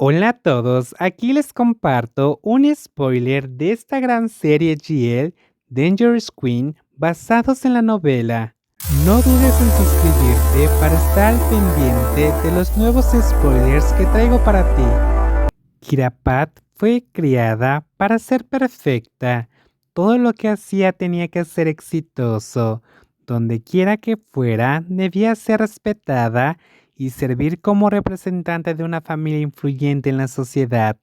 Hola a todos, aquí les comparto un spoiler de esta gran serie GL Dangerous Queen basados en la novela. No dudes en suscribirte para estar al pendiente de los nuevos spoilers que traigo para ti. Kirapat fue criada para ser perfecta. Todo lo que hacía tenía que ser exitoso. Donde quiera que fuera, debía ser respetada y servir como representante de una familia influyente en la sociedad.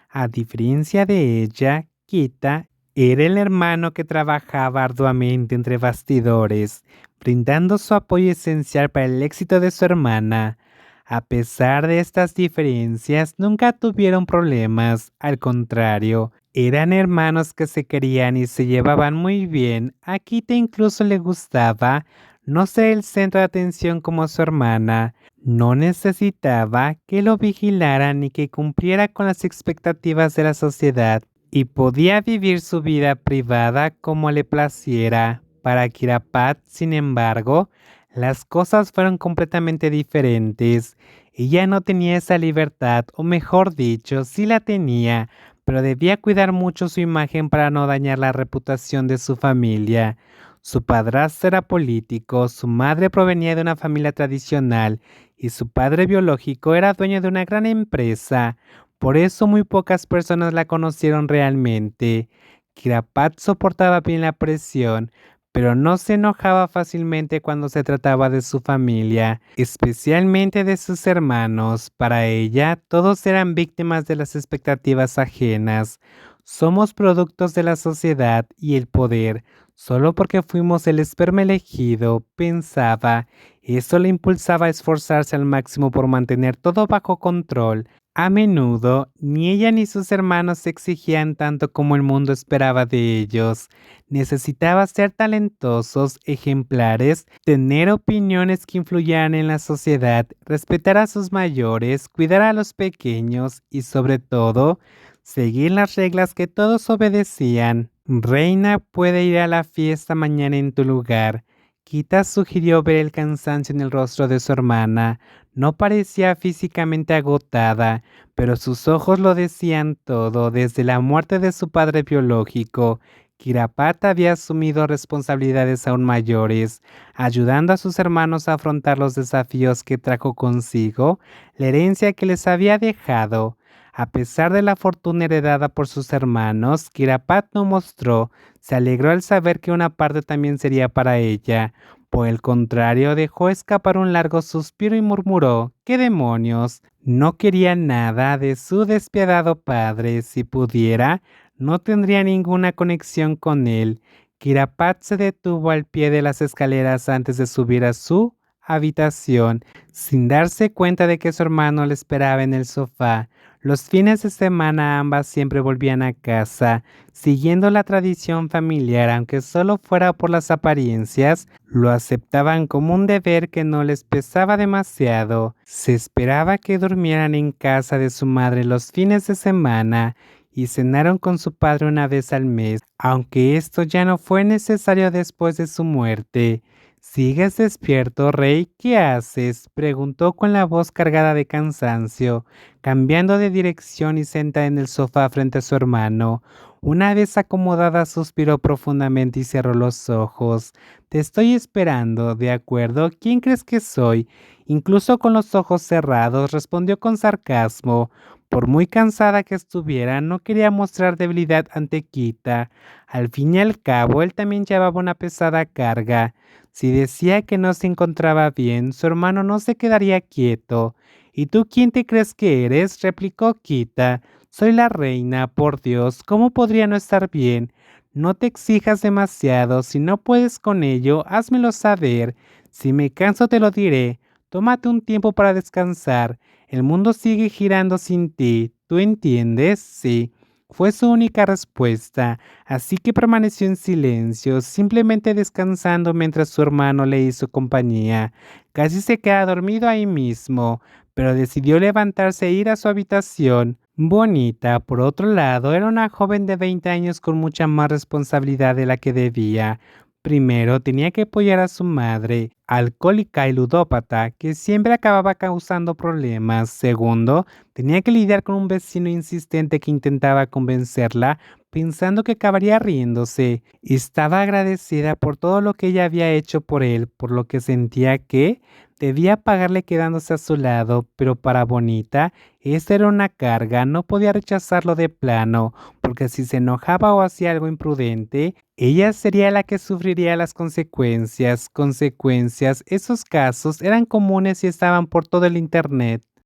A diferencia de ella, Kita era el hermano que trabajaba arduamente entre bastidores, brindando su apoyo esencial para el éxito de su hermana. A pesar de estas diferencias, nunca tuvieron problemas, al contrario, eran hermanos que se querían y se llevaban muy bien. A Kita incluso le gustaba no ser el centro de atención como su hermana. No necesitaba que lo vigilaran ni que cumpliera con las expectativas de la sociedad y podía vivir su vida privada como le placiera. Para Kirapat, sin embargo, las cosas fueron completamente diferentes. Ella no tenía esa libertad, o mejor dicho, sí la tenía, pero debía cuidar mucho su imagen para no dañar la reputación de su familia. Su padrastro era político, su madre provenía de una familia tradicional y su padre biológico era dueño de una gran empresa. Por eso muy pocas personas la conocieron realmente. Kirapat soportaba bien la presión, pero no se enojaba fácilmente cuando se trataba de su familia, especialmente de sus hermanos. Para ella, todos eran víctimas de las expectativas ajenas. Somos productos de la sociedad y el poder, solo porque fuimos el esperma elegido, pensaba. Eso le impulsaba a esforzarse al máximo por mantener todo bajo control. A menudo, ni ella ni sus hermanos se exigían tanto como el mundo esperaba de ellos. Necesitaba ser talentosos, ejemplares, tener opiniones que influyeran en la sociedad, respetar a sus mayores, cuidar a los pequeños y sobre todo, seguir las reglas que todos obedecían. Reina puede ir a la fiesta mañana en tu lugar. Kita sugirió ver el cansancio en el rostro de su hermana. No parecía físicamente agotada, pero sus ojos lo decían todo. Desde la muerte de su padre biológico, Kirapat había asumido responsabilidades aún mayores, ayudando a sus hermanos a afrontar los desafíos que trajo consigo la herencia que les había dejado. A pesar de la fortuna heredada por sus hermanos, Kirapat no mostró, se alegró al saber que una parte también sería para ella. Por el contrario, dejó escapar un largo suspiro y murmuró: ¿Qué demonios? No quería nada de su despiadado padre. Si pudiera, no tendría ninguna conexión con él. Kirapat se detuvo al pie de las escaleras antes de subir a su habitación, sin darse cuenta de que su hermano le esperaba en el sofá. Los fines de semana ambas siempre volvían a casa, siguiendo la tradición familiar, aunque solo fuera por las apariencias, lo aceptaban como un deber que no les pesaba demasiado. Se esperaba que durmieran en casa de su madre los fines de semana y cenaron con su padre una vez al mes, aunque esto ya no fue necesario después de su muerte. ¿Sigues despierto, Rey? ¿Qué haces?, preguntó con la voz cargada de cansancio, cambiando de dirección y sentada en el sofá frente a su hermano. Una vez acomodada, suspiró profundamente y cerró los ojos. Te estoy esperando, ¿de acuerdo? ¿Quién crees que soy? Incluso con los ojos cerrados, respondió con sarcasmo. Por muy cansada que estuviera, no quería mostrar debilidad ante Kita. Al fin y al cabo, él también llevaba una pesada carga. Si decía que no se encontraba bien, su hermano no se quedaría quieto. ¿Y tú quién te crees que eres?, replicó Kita. Soy la reina, por Dios, ¿cómo podría no estar bien? No te exijas demasiado, si no puedes con ello, házmelo saber. Si me canso te lo diré. Tómate un tiempo para descansar. El mundo sigue girando sin ti. ¿Tú entiendes? Sí. Fue su única respuesta, así que permaneció en silencio, simplemente descansando mientras su hermano le hizo compañía. Casi se queda dormido ahí mismo, pero decidió levantarse e ir a su habitación. Bonita, por otro lado, era una joven de 20 años con mucha más responsabilidad de la que debía. Primero, tenía que apoyar a su madre, alcohólica y ludópata, que siempre acababa causando problemas. Segundo, tenía que lidiar con un vecino insistente que intentaba convencerla, pensando que acabaría riéndose. Estaba agradecida por todo lo que ella había hecho por él, por lo que sentía que debía pagarle quedándose a su lado, pero para Bonita, esta era una carga, no podía rechazarlo de plano, porque si se enojaba o hacía algo imprudente, ella sería la que sufriría las consecuencias. Esos casos eran comunes y estaban por todo el internet.